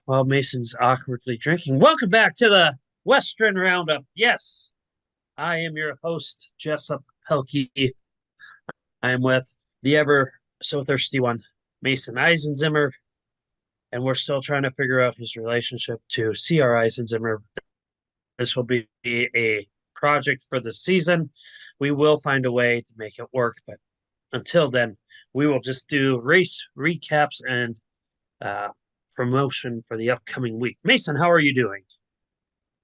while Mason's awkwardly drinking. Welcome back to the Western Roundup. Yes, I am your host, Jessup Pelkey. I am with the ever so thirsty one, Mason Eisenzimmer, and we're still trying to figure out his relationship to C.R. Eisenzimmer. This will be a project for the season. We will find a way to make it work, but until then, we will just do race recaps and uh, promotion for the upcoming week. Mason, how are you doing?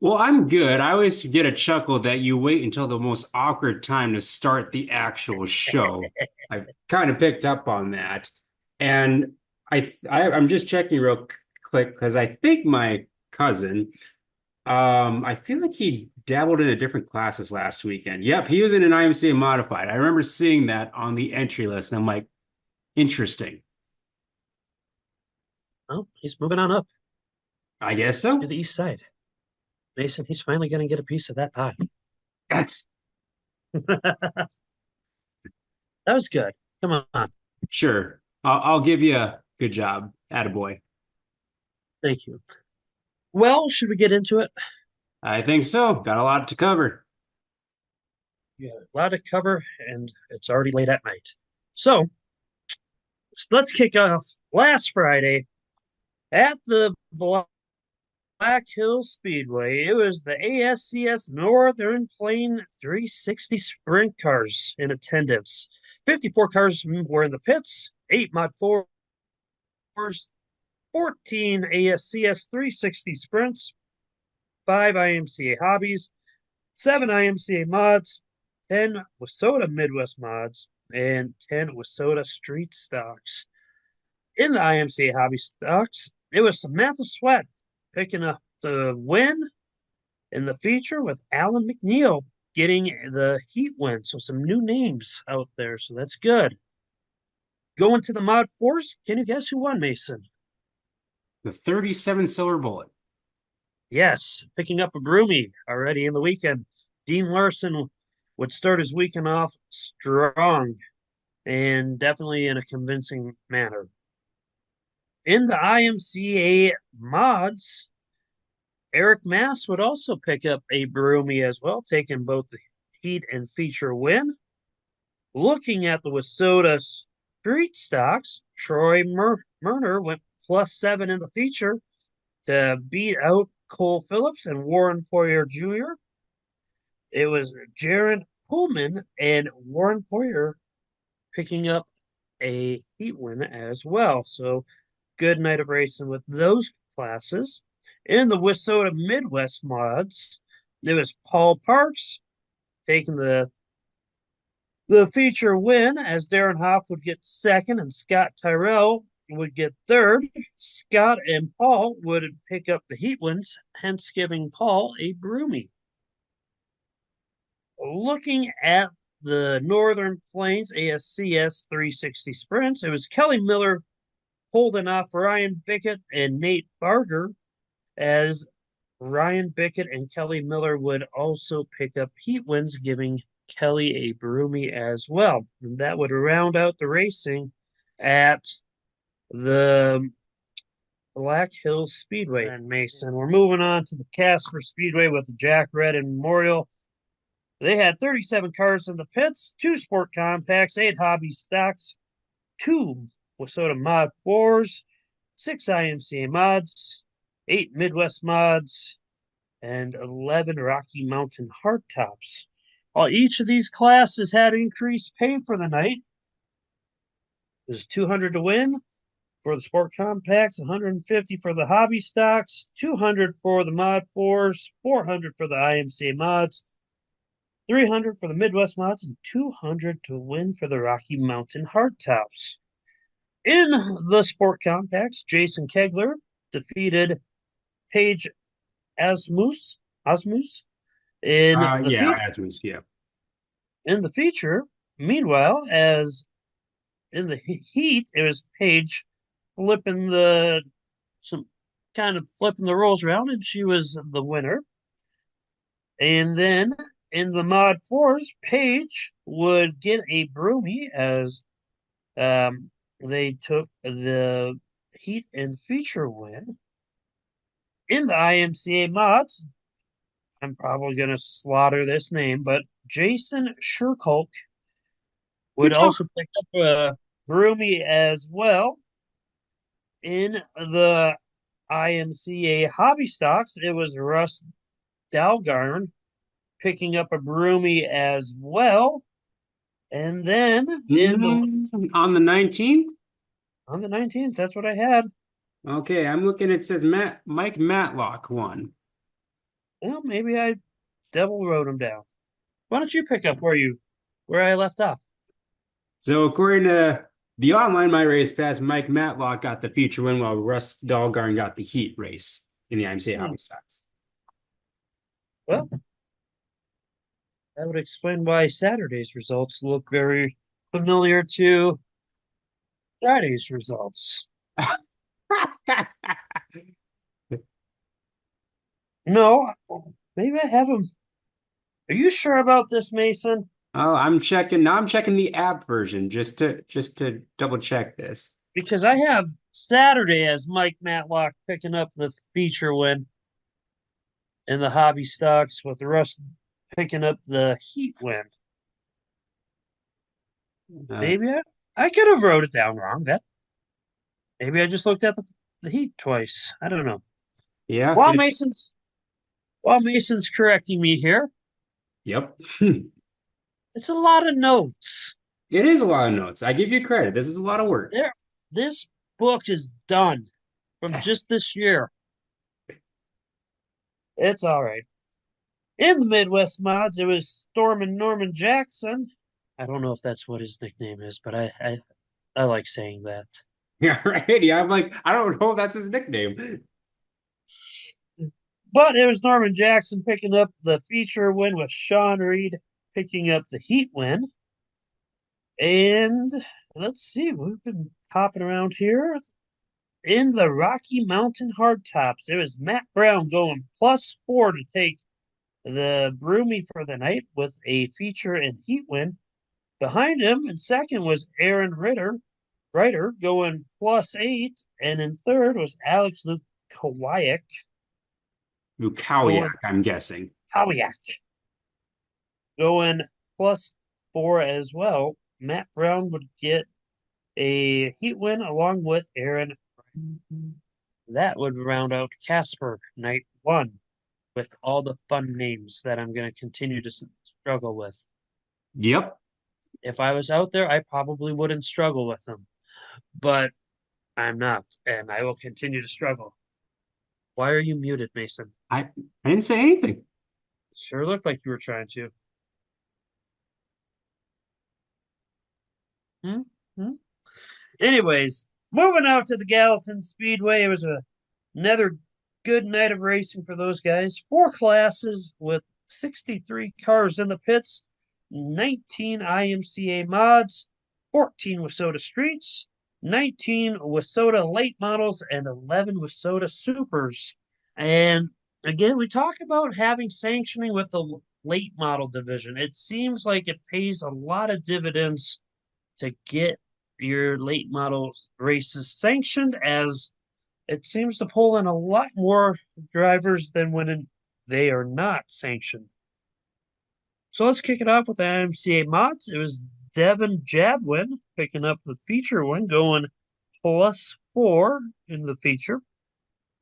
Well, I'm good. I always get a chuckle that you wait until the most awkward time to start the actual show. I've kind of picked up on that. And I'm just checking real quick because I think my cousin, I feel like he dabbled in a different classes last weekend. Yep, he was in an IMCA modified. I remember seeing that on the entry list, and I'm like, interesting. Oh, he's moving on up I guess to so. the east side. Mason, he's finally going to get a piece of that pie. That was good. Come on. Sure. I'll give you a good job. Attaboy. Thank you. Well, should we get into it? I think so. Got a lot to cover. Yeah, a lot to cover, and it's already late at night. So let's kick off last Friday at the Black Hill Speedway. It was the ASCS Northern Plain 360 sprint cars in attendance. 54 cars were in the pits, 8 Mod 4s, 14 ASCS 360 sprints, 5 IMCA hobbies, 7 IMCA mods, 10 Wasota Midwest mods, and 10 Wasota street stocks. In the IMCA hobby stocks, it was Samantha Sweat picking up the win in the feature with Alan McNeil getting the heat win. So some new names out there. So that's good. Going to the Mod 4s, can you guess who won, Mason? The 37 Silver Bullet. Yes, picking up a broomy already in the weekend. Dean Larson would start his weekend off strong and definitely in a convincing manner. In the IMCA mods, Eric Mass would also pick up a broomy as well, taking both the heat and feature win. Looking at the Wasota street stocks, Troy Murner went +7 in the feature to beat out Cole Phillips and Warren Poyer Jr. It was Jared Pullman and Warren Poyer picking up a heat win as well. So good night of racing with those classes. In the Wissota Midwest mods, it was Paul Parks taking the feature win as Darren Hoff would get second and Scott Tyrell would get third. Scott and Paul would pick up the heat wins, hence giving Paul a broomy. Looking at the Northern Plains ASCS 360 sprints, it was Kelly Miller holding off Ryan Bickett and Nate Barger as Ryan Bickett and Kelly Miller would also pick up heat wins, giving Kelly a broomy as well. And that would round out the racing at the Black Hills Speedway and Mason. We're moving on to the Casper Speedway with the Jack Redden Memorial. They had 37 cars in the pits, 2 sport compacts, 8 hobby stocks, 2 Wasota Mod 4s, 6 IMCA mods, 8 Midwest mods, and 11 Rocky Mountain hardtops. While each of these classes had increased pay for the night, it was 200 to win for the sport compacts, 150 for the hobby stocks, 200 for the mod 4s, 400 for the IMCA mods, 300 for the Midwest mods, and 200 to win for the Rocky Mountain hardtops. In the sport compacts, Jason Kegler defeated Paige Osmus in the Yeah, feat Asmus, yeah. in the feature. Meanwhile, as in the heat, it was Paige flipping the some kind of flipping the rolls around, and she was the winner. And then in the mod fours, Paige would get a broomy as they took the heat and feature win. In the IMCA mods, I'm probably going to slaughter this name, but Jason Sherkolk would Good job. also pick up a Broomy as well. In the IMCA hobby stocks, it was Russ Dalgarn picking up a Broomy as well. And then On the 19th? on the 19th, that's what I had. Okay, I'm looking, it says Mike Matlock won. Well, maybe I double wrote them down. Why don't you pick up where I left off? So according to the online My Race Pass, Mike Matlock got the feature win while Russ Dahlgren got the heat race in the IMCA Hmm. Hobby Stocks. Well, that would explain why Saturday's results look very familiar to Friday's results. No, maybe I have them. Are you sure about this, Mason? Oh, I'm checking. Now I'm checking the app version just to double check this. Because I have Saturday as Mike Matlock picking up the feature win in the hobby stocks with the rest picking up the heat win. Uh, Maybe I could have wrote it down wrong. That maybe I just looked at the heat twice. I don't know. yeah, While it, Mason's while Mason's correcting me here, yep. it's a lot of notes. It is a lot of notes. I give you credit. This is a lot of work. There, this book is done from just this year. It's all right. In the Midwest mods, it was Storm and Norman Jackson. I don't know if that's what his nickname is, but I like saying that. Yeah, right. Yeah, I'm like, I don't know if that's his nickname. But it was Norman Jackson picking up the feature win with Sean Reed picking up the heat win. And let's see, we've been hopping around here. In the Rocky Mountain Hardtops, it was Matt Brown going +4 to take the Broomy for the night with a feature and heat win. Behind him in second was Aaron Ryder going +8. And in third was Alex Lukowiak Lukowiak, going I'm guessing. Kowiak going +4 as well. Matt Brown would get a heat win along with Aaron. That would round out Casper night one with all the fun names that I'm going to continue to struggle with. Yep. If I was out there, I probably wouldn't struggle with them, but I'm not, and I will continue to struggle. Why are you muted, Mason? I didn't say anything. Sure looked like you were trying to. Hmm? Hmm? Anyways, moving out to the Gallatin Speedway, it was another good night of racing for those guys. Four classes with 63 cars in the pits, 19 IMCA mods, 14 Wissota Streets, 19 Wissota late models, and 11 Wissota Supers. And again, we talk about having sanctioning with the late model division. It seems like it pays a lot of dividends to get your late model races sanctioned, as it seems to pull in a lot more drivers than when they are not sanctioned. So let's kick it off with the IMCA mods. It was Devin Jadwin picking up the feature one, going +4 in the feature.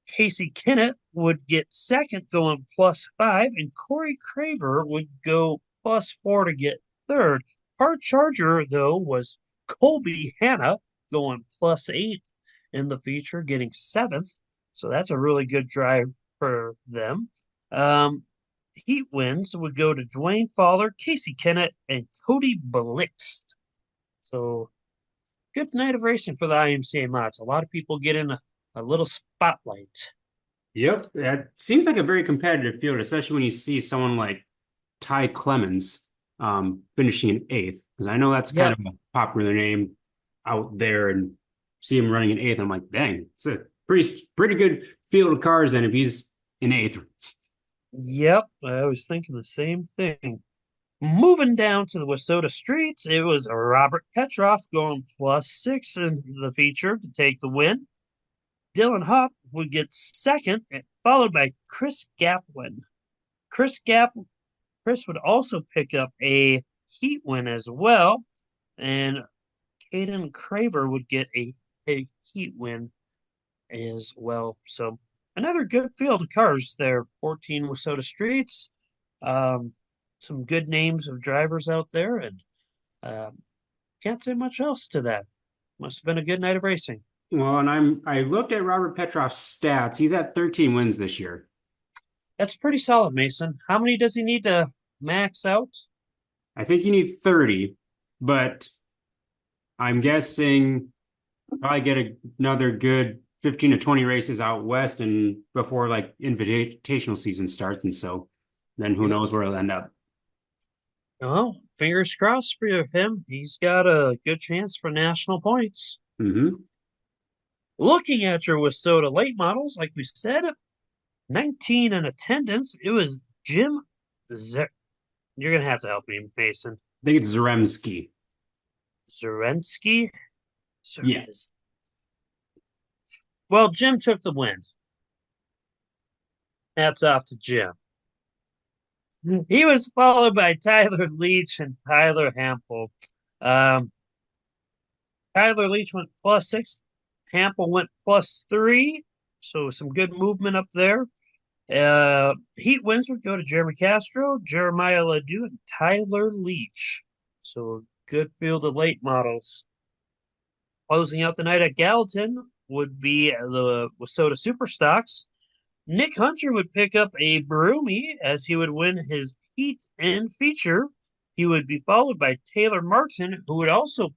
Casey Kennett would get second, going +5, and Corey Craver would go +4 to get third. Hard charger, though, was Colby Hanna going +8 in the feature, getting seventh. So that's a really good drive for them. Heat wins would go to Dwayne Fowler, Casey Kennett, and Cody Blixt. So good night of racing for the IMCA mods. A lot of people get in a little spotlight. Yep. That seems like a very competitive field, especially when you see someone like Ty Clemens finishing in eighth. Because I know that's kind Yep. of a popular name out there and see him running in eighth. I'm like, dang, it's a pretty good field of cars then if he's in eighth. Yep. I was thinking the same thing. Moving down to the Wissota streets, it was Robert Petroff going +6 in the feature to take the win. Dylan Hupp would get second followed by Chris Gaplin. Chris Gap Chris would also pick up a heat win as well, and Caden Craver would get a heat win as well. So another good field of cars there. 14 Wissota streets. Um, some good names of drivers out there, and can't say much else to that. Must have been a good night of racing. Well, and I looked at Robert Petrov's stats. He's at 13 wins this year. That's pretty solid, Mason. How many does he need to max out? I think you need 30, but I'm guessing probably get another good 15 to 20 races out west and before like invitational season starts. And so then who knows where he'll end up. Oh, fingers crossed for him. He's got a good chance for national points. Hmm. Looking at your Wissota late models, like we said, 19 in attendance. It was Jim. You're gonna have to help me, Mason. I think it's Zaremski. Zarensky. Yeah. Well, Jim took the win. Hats off to Jim. He was followed by Tyler Leach and Tyler Hampel. Um, Tyler Leach went +6. Hampel went +3. So some good movement up there. Heat wins would go to Jeremy Castro, Jeremiah Ledoux, and Tyler Leach. So good field of late models. Closing out the night at Gallatin would be the Wissota Superstocks. Nick Hunter would pick up a Broomy as he would win his heat and feature. He would be followed by Taylor Martin, who would also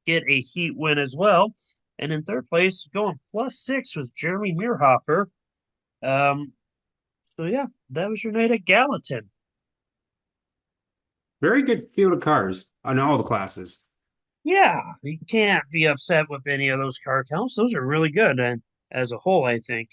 get a heat win as well. And in third place, going +6 was Jeremy Meerhofer. So yeah, that was your night at Gallatin. Very good field of cars on all the classes. Yeah, you can't be upset with any of those car counts. Those are really good, and as a whole, I think.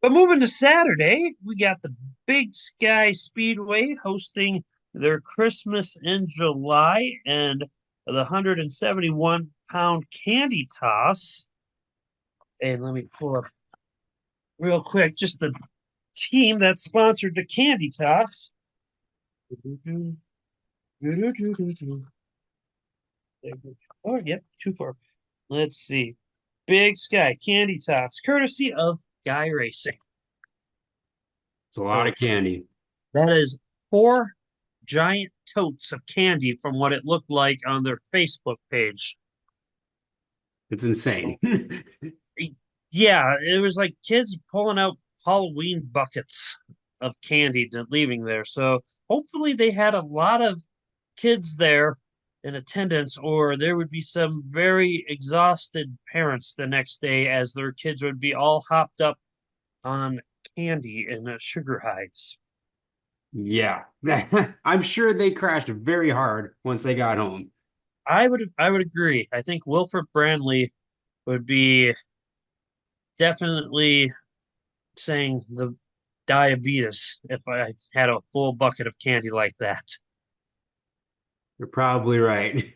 But moving to Saturday, we got the Big Sky Speedway hosting their Christmas in July and the 171-pound candy toss. And let me pull up real quick just the team that sponsored the candy toss. Oh, yep, 2-4. Let's see. Big Sky Candy Toss, courtesy of Guy Racing. It's a lot of candy. That is 4 giant totes of candy from what it looked like on their Facebook page. It's insane. Yeah, it was like kids pulling out Halloween buckets of candy and leaving there. So hopefully they had a lot of kids there in attendance, or there would be some very exhausted parents the next day as their kids would be all hopped up on candy and sugar highs. Yeah. I'm sure they crashed very hard once they got home. I would agree. I think Wilford Brandley would be definitely saying the diabetes if I had a full bucket of candy like that. You're probably right.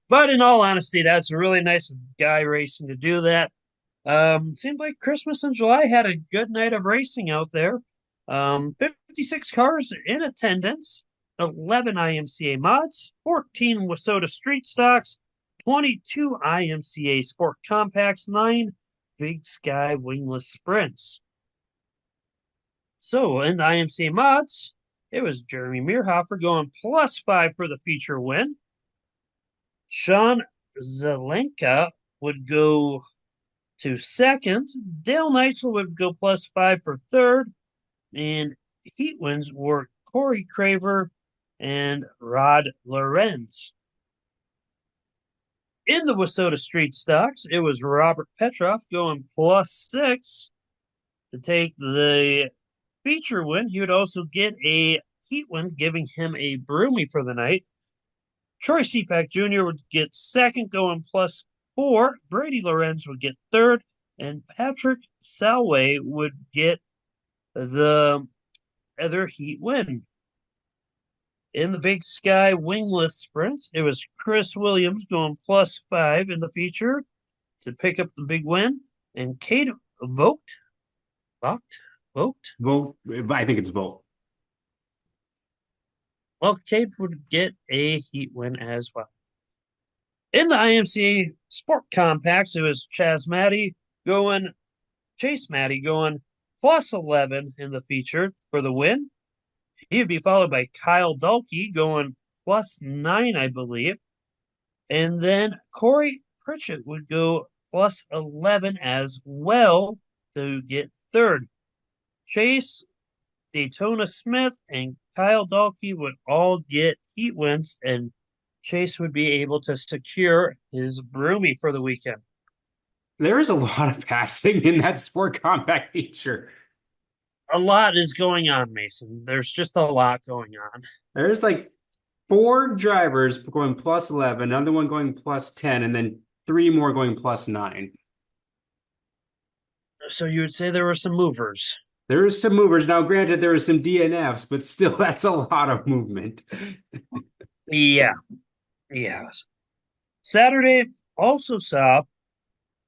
But in all honesty, that's really nice of Guy Racing to do that. Seemed like Christmas in July had a good night of racing out there. 56 cars in attendance, 11 IMCA mods, 14 Wissota street stocks, 22 IMCA sport compacts, 9 Big Sky wingless sprints. So in the IMCA mods, it was Jeremy Meerhofer going +5 for the feature win. Sean Zelenka would go to second. Dale Neitzel would go +5 for third. And heat wins were Corey Craver and Rod Lorenz. In the Wissota Street Stocks, it was Robert Petroff going +6 to take the feature win. He would also get a heat win, giving him a Broomy for the night. Troy Seapack Jr. would get second, going +4. Brady Lorenz would get third, and Patrick Salway would get the other heat win. In the Big Sky wingless sprints, it was Chris Williams going +5 in the feature to pick up the big win, and Kate Vogt Vote? Vote? Vote. I think it's vote. Well, Cape would get a heat win as well. In the IMCA Sport Compacts, it was Chase Matty going plus 11 in the feature for the win. He'd be followed by Kyle Dalkey going plus 9, I believe. And then Corey Pritchett would go plus 11 as well to get third. Chase, Daytona Smith, and Kyle Dalkey would all get heat wins, and Chase would be able to secure his broomy for the weekend. There is a lot of passing in that sport compact feature. A lot is going on, Mason. There's just a lot going on. There's like four drivers going plus 11, another one going plus 10, and then three more going plus 9. So you would say there were some movers. There is some movers. Now, granted, there are some DNFs, but still, that's a lot of movement. Yeah. Saturday also saw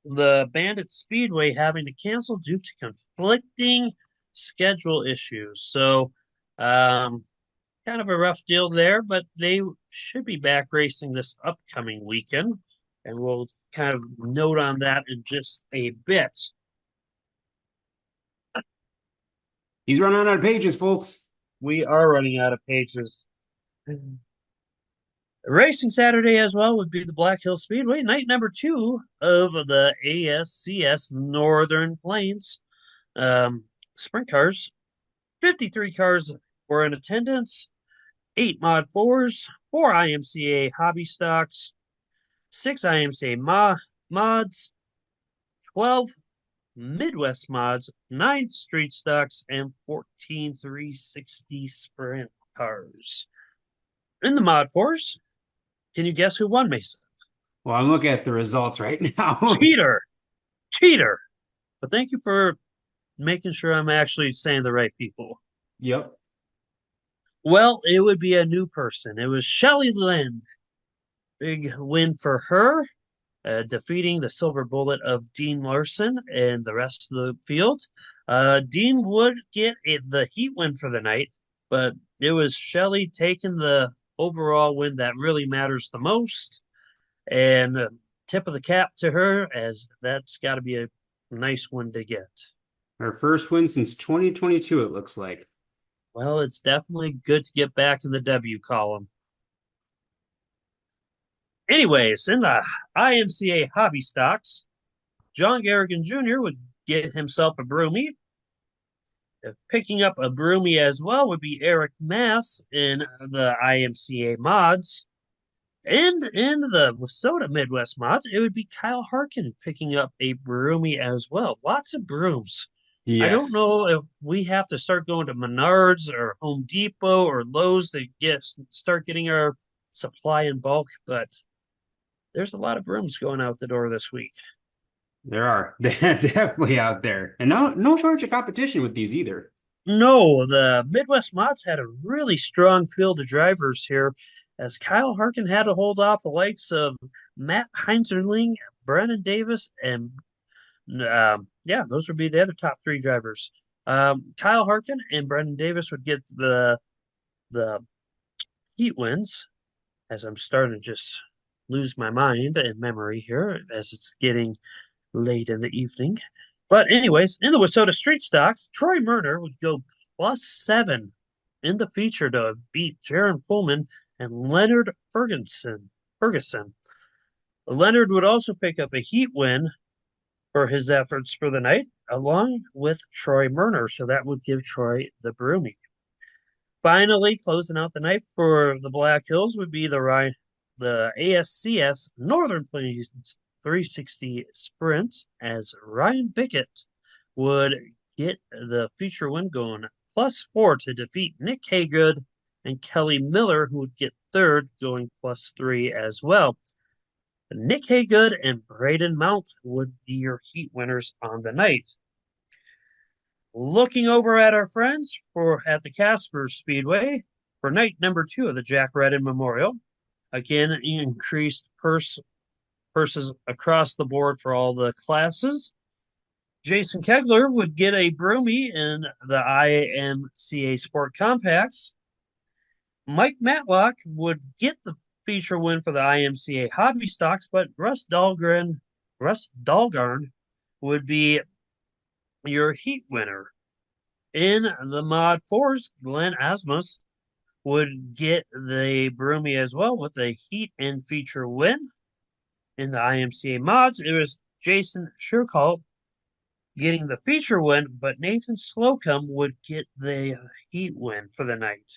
the Bandit Speedway having to cancel due to conflicting schedule issues. So, kind of a rough deal there, but they should be back racing this upcoming weekend. And we'll kind of note on that in just a bit. He's running out of pages, folks. We are running out of pages. Racing Saturday as well would be the Black Hill Speedway, night number 2 of the ASCS Northern Plains sprint cars. 53 cars were in attendance, 8 Mod 4s, 4 IMCA hobby stocks, 6 IMCA mods, 12 Midwest mods, 9 street stocks, and 14 360 sprint cars. In the Mod 4s, can you guess who won, Mason? Well, I'm looking at the results right now. Cheater. But thank you for making sure I'm actually saying the right people. Yep. Well, it would be a new person. It was Shelly Lynn. Big win for her, defeating the silver bullet of Dean Larson and the rest of the field. Dean would get the heat win for the night, but it was Shelly taking the overall win that really matters the most. And tip of the cap to her, as that's got to be a nice one to get. Our first win since 2022, it looks like. Well, it's definitely good to get back in the W column. Anyways, in the IMCA hobby stocks, John Garrigan Jr. would get himself a broomy. Picking up a broomy as well would be Eric Mass in the IMCA mods. And in the Wissota Midwest mods, it would be Kyle Harkin picking up a broomy as well. Lots of brooms. Yes. I don't know if we have to start going to Menards or Home Depot or Lowe's to start getting our supply in bulk, but there's a lot of brooms going out the door this week. There are. They're definitely out there. And no shortage of competition with these either. No, the Midwest Mods had a really strong field of drivers here, as Kyle Harkin had to hold off the likes of Matt Heinzerling, Brennan Davis, and those would be the other top 3 drivers. Kyle Harkin and Brennan Davis would get the heat wins, as I'm starting to just lose my mind and memory here as it's getting late in the evening. But anyways, in the Wissota Street Stocks, Troy Murner would go plus 7 in the feature to beat Jaron Pullman and Leonard Ferguson. Leonard would also pick up a heat win for his efforts for the night, along with Troy Murner. So that would give Troy the broomy. Finally, closing out the night for the Black Hills would be the ASCS Northern Plains 360 sprints, as Ryan Bickett would get the feature win going plus 4 to defeat Nick Haygood and Kelly Miller, who would get third going plus 3 as well. Nick Haygood and Braden Mount would be your heat winners on the night. Looking over at our friends at the Casper Speedway for night number 2 of the Jack Redden Memorial. Again, increased purses across the board for all the classes. Jason Kegler would get a broomy in the IMCA Sport Compacts. Mike Matlock would get the feature win for the IMCA Hobby Stocks, but Russ Dahlgarn would be your heat winner. In the Mod 4s, Glenn Asmus would get the broomy as well with a heat and feature win. In the IMCA mods, it was Jason Sherkalt getting the feature win, but Nathan Slocum would get the heat win for the night.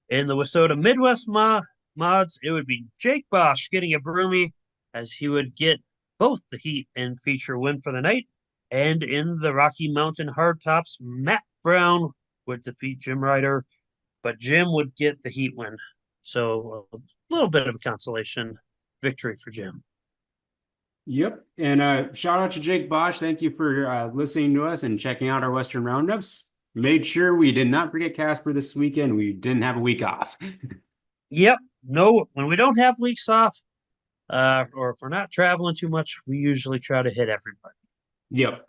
In the Wissota Midwest mods, it would be Jake Bosch getting a broomy as he would get both the heat and feature win for the night. And in the Rocky Mountain Hardtops, Matt Brown would defeat Jim Ryder, but Jim would get the heat win. So a little bit of a consolation victory for Jim. Yep. And shout out to Jake Bosch. Thank you for listening to us and checking out our Western Roundups. Made sure we did not forget Casper this weekend. We didn't have a week off. Yep. No, when we don't have weeks off, or if we're not traveling too much, we usually try to hit everybody. Yep.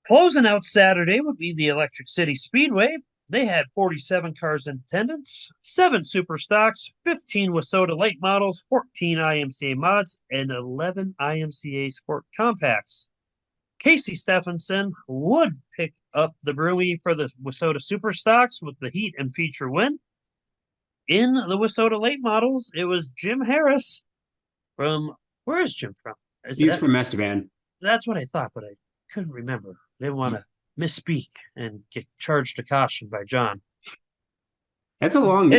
Closing out Saturday would be the Electric City Speedway. They had 47 cars in attendance, 7 super stocks, 15 Wissota late models, 14 IMCA mods, and 11 IMCA sport compacts. Casey Stephenson would pick up the broomy for the Wissota super stocks with the heat and feature win. In the Wissota late models, it was Jim Harris from, where is Jim from? He's from Estevan. That's what I thought, but I couldn't remember. I didn't want to misspeak and get charged a caution by John. That's a long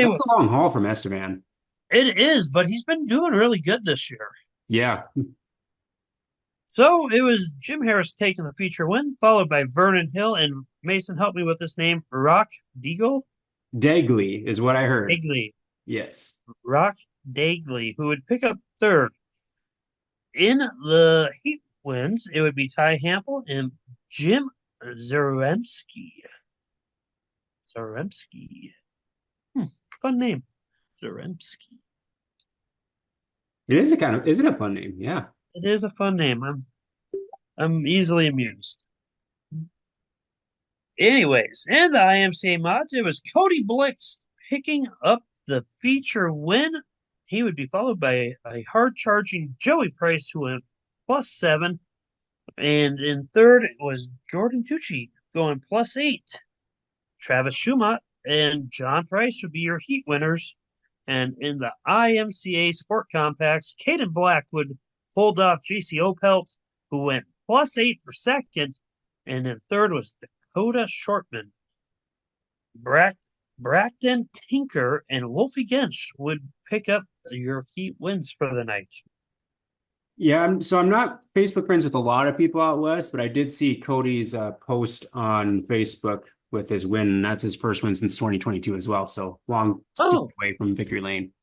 haul from Estevan. It is, but he's been doing really good this year. Yeah. So it was Jim Harris taking the feature win, followed by Vernon Hill and Mason. Help me with this name, Rock Deagle. Dagley is what I heard. Dagley. Yes. Rock Dagley, who would pick up third. In the heat wins, it would be Ty Hample and Jim Zaremski. Fun name. Zaremski. Is it a fun name? Yeah. It is a fun name. I'm easily amused. Anyways, in the IMCA mods, it was Cody Blix picking up the feature win. He would be followed by a hard charging Joey Price, who went +7. And in third, it was Jordan Tucci going +8. Travis Schumott and John Price would be your heat winners. And in the IMCA Sport Compacts, Caden Black would hold off JC Opelt, who went +8 for second. And in third was Dakota Shortman. Bracton Tinker and Wolfie Gensch would pick up your heat wins for the night. Yeah, I'm not Facebook friends with a lot of people out west, but I did see Cody's post on Facebook with his win. And that's his first win since 2022 as well. So long away from victory lane.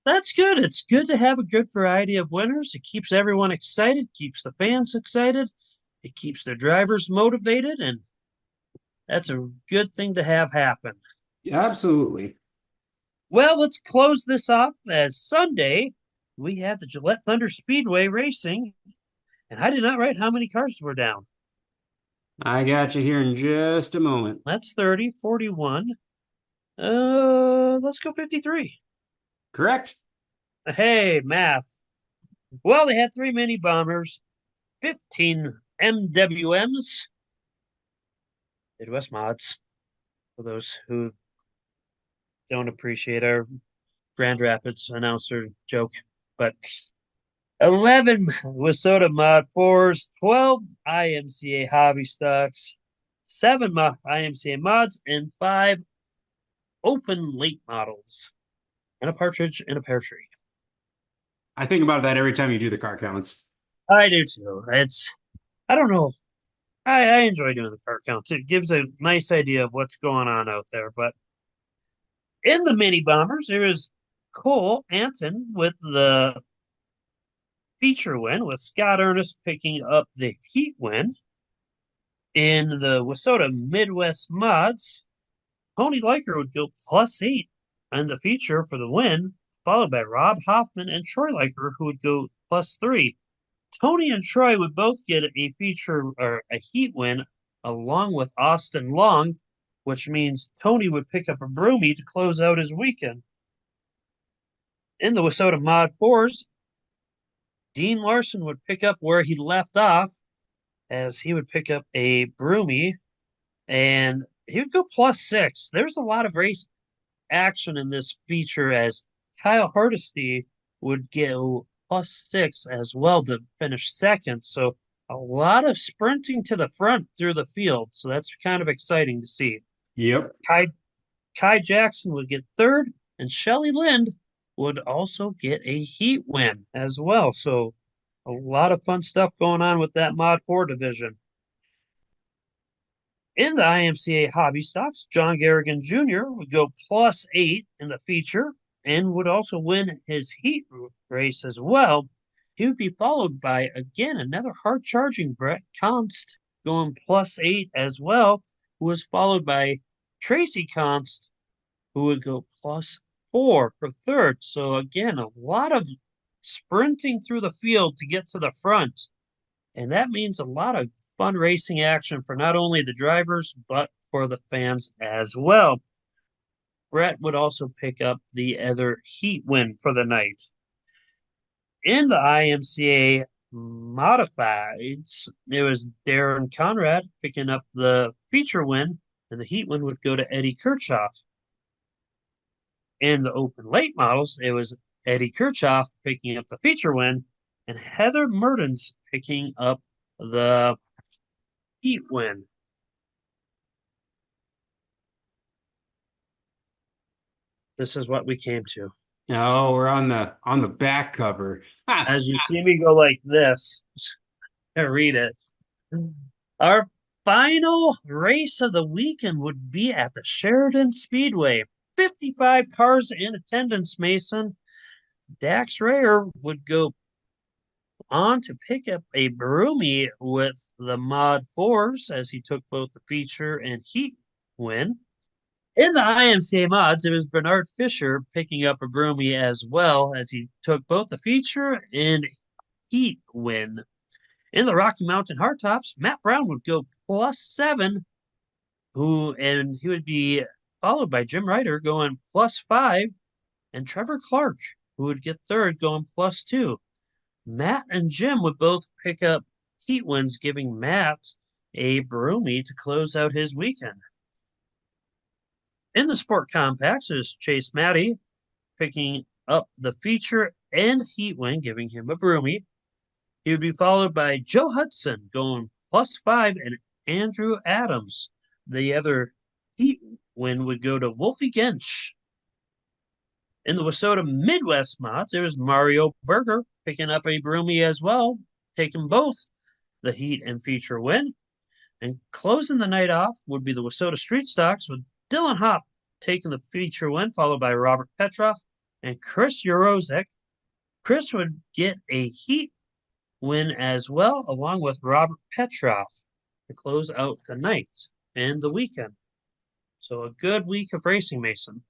That's good. It's good to have a good variety of winners. It keeps everyone excited, keeps the fans excited, it keeps their drivers motivated, and that's a good thing to have happen. Yeah, absolutely. Well, let's close this off as Sunday. We had the Gillette Thunder Speedway racing, and I did not write how many cars were down. I got you here in just a moment. That's 30, 41. Let's go 53. Correct. Hey, math. Well, they had 3 mini bombers, 15 MWMs, Midwest mods, for those who don't appreciate our Grand Rapids announcer joke, but 11 Wissota Mod 4s, 12 IMCA Hobby Stocks, 7 IMCA mods, and 5 open late models, and a partridge in a pear tree. I think about that every time you do the car counts. I do too. I don't know. I enjoy doing the car counts. It gives a nice idea of what's going on out there. But in the mini bombers, there is Cole Anton with the feature win, with Scott Ernest picking up the heat win. In the Wissota Midwest mods, Tony Liker would go +8 on the feature for the win, followed by Rob Hoffman and Troy Liker, who would go +3. Tony and Troy would both get a feature or a heat win along with Austin Long, which means Tony would pick up a broomy to close out his weekend. In the Wissota Mod 4s, Dean Larson would pick up where he left off as he would pick up a broomy and he would go +6. There's a lot of race action in this feature as Kyle Hardesty would go +6 as well to finish second. So a lot of sprinting to the front through the field. So that's kind of exciting to see. Yep. Kai Jackson would get third, and Shelly Lind would also get a heat win as well. So a lot of fun stuff going on with that Mod 4 division. In the IMCA hobby stocks, John Garrigan Jr. would go +8 in the feature and would also win his heat race as well. He would be followed by, again, another hard charging Brett Const going +8 as well, who was followed by Tracy Const, who would go +4 for third. So, again, a lot of sprinting through the field to get to the front. And that means a lot of fun racing action for not only the drivers, but for the fans as well. Brett would also pick up the other heat win for the night. In the IMCA modifieds, it was Darren Conrad picking up the feature win, and the heat win would go to Eddie Kirchhoff. In the open late models, it was Eddie Kirchhoff picking up the feature win, and Heather Mertens picking up the heat win. This is what we came to. Oh, we're on the back cover. As you see me go like this, I read it. Our final race of the weekend would be at the Sheridan Speedway. 55 cars in attendance, Mason. Dax Rayer would go on to pick up a broomy with the Mod 4s as he took both the feature and heat win. In the IMCA mods, it was Bernard Fisher picking up a broomy as well as he took both the feature and heat win. In the Rocky Mountain Hardtops, Matt Brown would go +7, and he would be followed by Jim Ryder going +5, and Trevor Clark, who would get third, going +2. Matt and Jim would both pick up heat wins, giving Matt a broomy to close out his weekend. In the Sport Compacts, it was Chase Matty picking up the feature and heat win, giving him a broomy. He would be followed by Joe Hudson going +5 and Andrew Adams. The other heat win would go to Wolfie Gensch. In the Wissota Midwest mods, there was Mario Berger picking up a broomy as well, taking both the heat and feature win. And closing the night off would be the Wissota Street Stocks with Dylan Hopp taking the feature win, followed by Robert Petroff and Chris Urozek. Chris would get a heat win as well, along with Robert Petroff to close out the night and the weekend. So a good week of racing, Mason.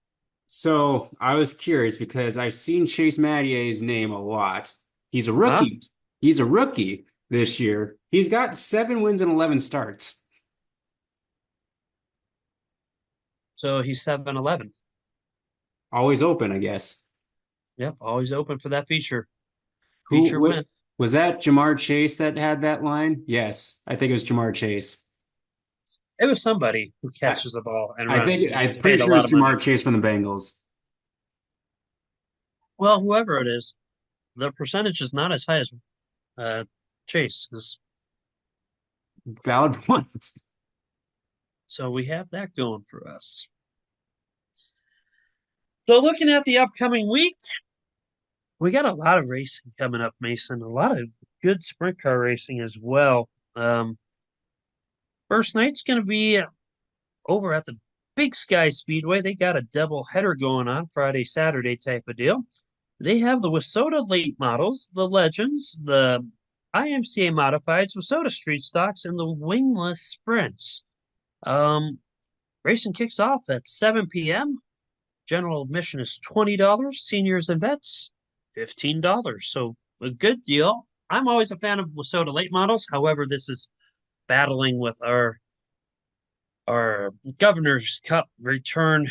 So I was curious because I've seen Chase Mattier's name a lot. He's a rookie. Huh? He's a rookie this year. He's got 7 wins and 11 starts. So he's 7-11. Always open, I guess. Yep, always open for that feature. Who Feature win. was that? Jamar Chase that had that line? Yes, I think it was Jamar Chase. It was somebody who I, catches the ball and I runs. think And I'm gets pretty paid a sure lot it's of money. Jamar Chase from the Bengals. Well, whoever it is, the percentage is not as high as Chase is. Valid point. So we have that going for us. So looking at the upcoming week, we got a lot of racing coming up, Mason. A lot of good sprint car racing as well. First night's going to be over at the Big Sky Speedway. They got a double header going on, Friday, Saturday type of deal. They have the Wissota late models, the Legends, the IMCA modifieds, Wissota street stocks, and the wingless sprints. Racing kicks off at 7 p.m. General admission is $20. Seniors and vets, $15. So a good deal. I'm always a fan of Wasota late models. However, this is battling with our Governor's Cup return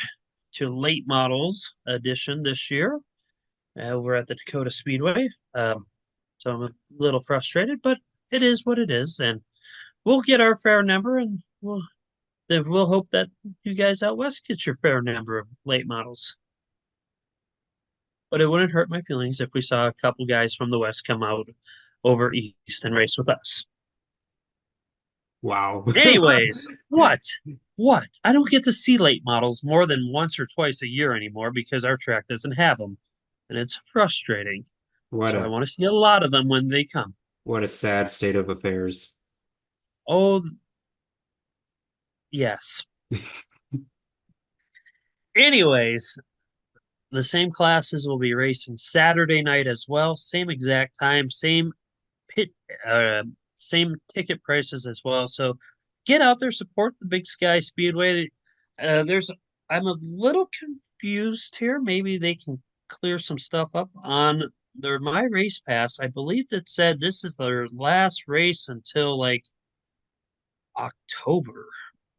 to late models edition this year over at the Dakota Speedway. So I'm a little frustrated, but it is what it is, and we'll get our fair number, and we'll hope that you guys out west get your fair number of late models. But it wouldn't hurt my feelings if we saw a couple guys from the west come out over east and race with us. Wow. Anyways, what? What? I don't get to see late models more than once or twice a year anymore because our track doesn't have them, and it's frustrating. What So I a want to see a lot of them when they come. what a sad state of affairs. Oh, yes. Anyways, the same classes will be racing Saturday night as well. Same exact time, pit, uh, same ticket prices as well. So get out there, support the Big Sky Speedway. There's, I'm a little confused here. Maybe they can clear some stuff up on their My Race Pass. I believe it said this is their last race until like October.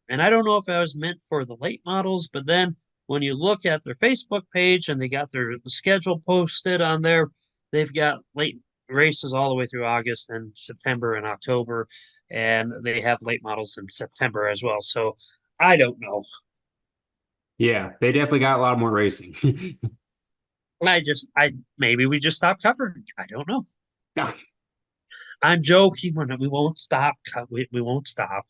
And I don't know if that was meant for the late models, but then when you look at their Facebook page and they got their schedule posted on there, they've got late races all the way through August and September and October, and they have late models in September as well. So I don't know. Yeah, they definitely got a lot more racing. I maybe we just stopped covering. I don't know. I'm joking. We won't stop. We won't stop.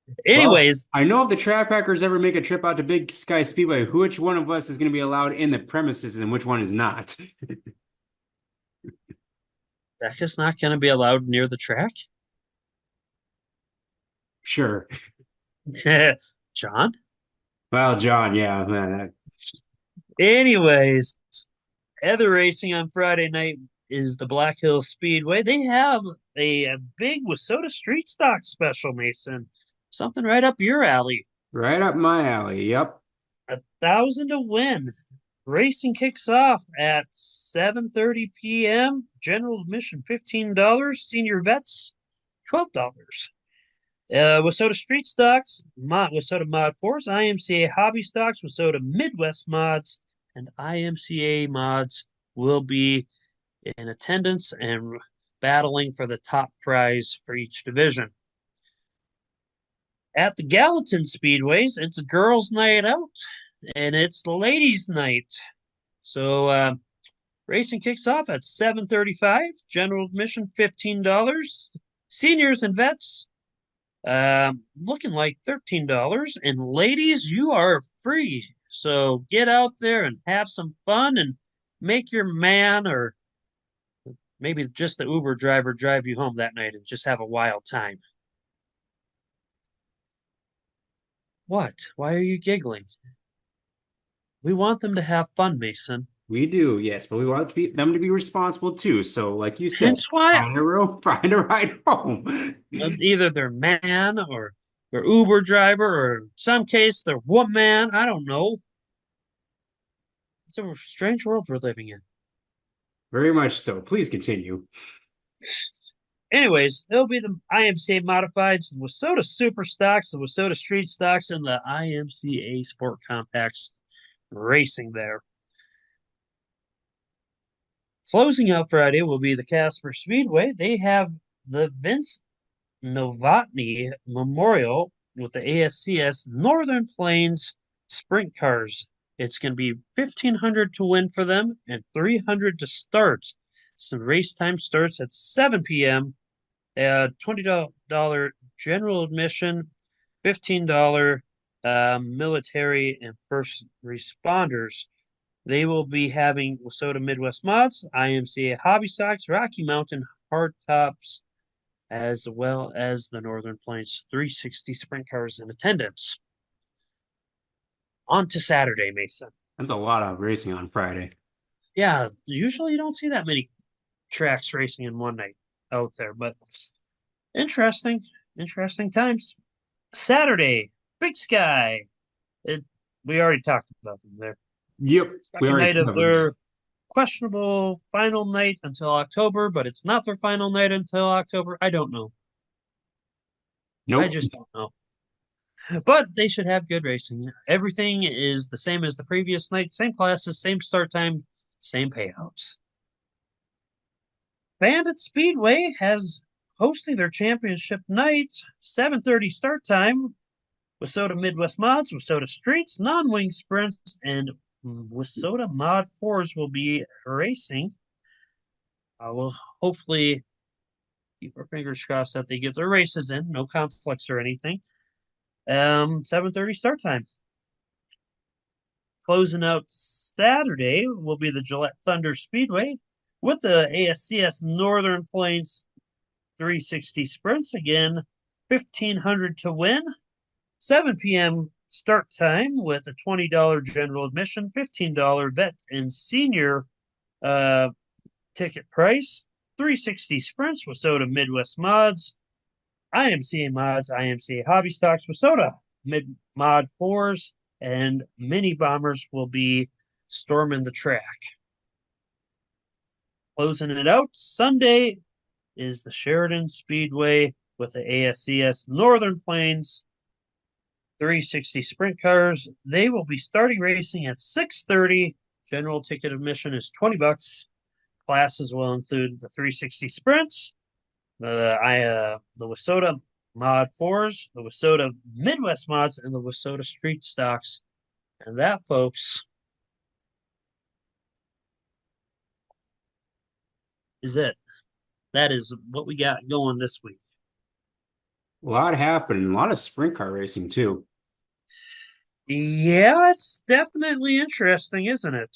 Well, Anyways, I know if the track packers ever make a trip out to Big Sky Speedway, which one of us is going to be allowed in the premises and which one is not? Becca's not going to be allowed near the track. Sure. John. Well, John, yeah, man. Anyways, other racing on Friday night is the Black Hills Speedway. They have a big Wasota Street Stock special, Mason. Something right up your alley. Right up my alley. Yep. 1,000 to win. Racing kicks off at 7:30 p.m. General admission $15. Senior vets $12. Wasota Street Stocks, Wasota Mod 4s, IMCA Hobby Stocks, Wasota Midwest Mods, and IMCA Mods will be in attendance and battling for the top prize for each division. At the Gallatin Speedways, it's a girls' night out and it's the ladies' night. So racing kicks off at 7:35. General admission $15. Seniors and vets looking like $13. And ladies, you are free. So get out there and have some fun and make your man or maybe just the Uber driver drive you home that night and just have a wild time. What? Why are you giggling? We want them to have fun, Mason. We do, yes, but we want them to be responsible too. So, like you said, Hence why find a ride home. either their man or their Uber driver or in some case their woman. I don't know. It's a strange world we're living in. Very much so. Please continue. Anyways, it'll be the IMCA modifieds, the Wasota Super Stocks, the Wasota Street Stocks, and the IMCA Sport Compacts racing there. Closing out Friday will be the Casper Speedway. They have the Vince Novotny Memorial with the ASCS Northern Plains Sprint Cars. It's going to be 1,500 to win for them and 300 to start. So race time starts at 7 p.m. $20 general admission, $15 military and first responders. They will be having Wasota Midwest Mods, IMCA Hobby Stocks, Rocky Mountain Hardtops, as well as the Northern Plains 360 sprint cars in attendance. On to Saturday, Mason. That's a lot of racing on Friday. Yeah, usually you don't see that many tracks racing in one night out there, but interesting, interesting times. Saturday, Big Sky. It, we already talked about them there. Yep, we Second already night of covered that. their questionable final night until October, but it's not their final night until October. I don't know. I Nope. just don't know. But they should have good racing. Everything is the same as the previous night, same classes, same start time, same payouts. Bandit Speedway has hosting their championship night, 7:30 start time. Wissota Midwest Mods, Wissota Streets, non-wing sprints, and Wissota Mod 4s will be racing. We'll hopefully keep our fingers crossed that they get their races in, no conflicts or anything. 7:30 start time. Closing out Saturday will be the Gillette Thunder Speedway with the ASCS Northern Plains 360 sprints. Again, 1,500 to win. 7 p.m. start time with a $20 general admission, $15 vet and senior ticket price. 360 sprints, Wissota Midwest Mods, IMCA Mods, IMCA Hobby Stocks, Wissota Mid Mod 4s, and Mini Bombers will be storming the track. Closing it out, Sunday is the Sheridan Speedway with the ASCS Northern Plains 360 sprint cars. They will be starting racing at 6:30. General ticket admission is $20. Classes will include the 360 sprints, the Wissota Mod 4s, the Wissota Midwest Mods, and the Wissota Street Stocks. And that, folks, is it. That is what we got going this week. A lot happened. A lot of sprint car racing too. Yeah, it's definitely interesting, isn't it?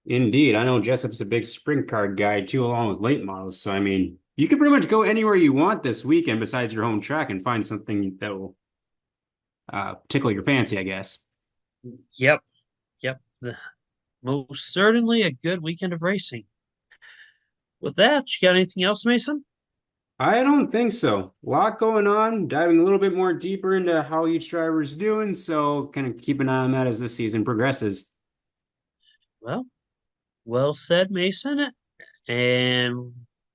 Indeed. I know Jessup's a big sprint car guy too, along with late models. So I mean, you can pretty much go anywhere you want this weekend besides your home track and find something that will tickle your fancy, I guess. Yep. Yep. Most certainly a good weekend of racing. With that, you got anything else, Mason? I don't think so. A lot going on, diving a little bit more deeper into how each driver is doing. So kind of keep an eye on that as the season progresses. Well, well said, Mason. And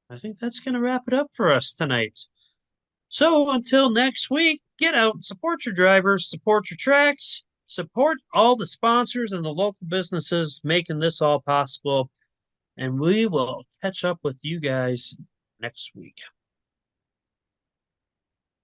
I think that's going to wrap it up for us tonight. So until next week, get out and support your drivers, support your tracks, support all the sponsors and the local businesses making this all possible. And we will catch up with you guys next week.